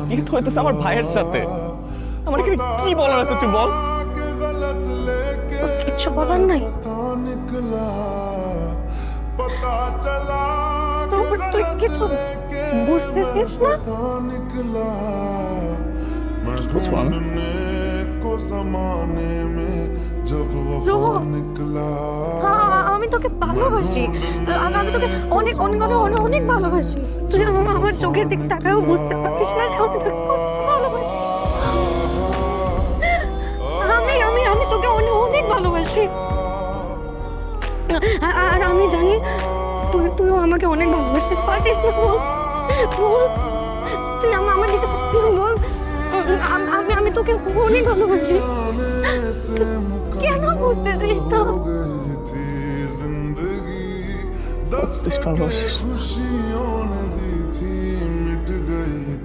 বিয়ে তো হইতেছে আমার ভাইয়ের সাথে। আমার এখানে কি বলার আছে তুই বল। কিছু বলার নাই। তুই কিছু বুঝতেছিস না? কি বুঝবো আমি? রোহন, আমি তোকে ভালোবাসি। আমি তোকে অনেক অনেক অনেক অনেক অনেক ভালোবাসি। তুই আমার চোখের দিকে তাকাও বুঝতে পারিস না যে আমি তোকে কত ভালোবাসি। আমি আমি আমি তোকে অনেক অনেক ভালোবাসি। আর আমি জানি তুইও আমাকে অনেক ভালোবাসতে পারিস না। বল, তুই আমার দিকে তাকিয়ে বল, আমি তোকে অনেক ভালোবাসি। কেন বুঝতেছিস না? বুঝতেছ ভালোবাসিস।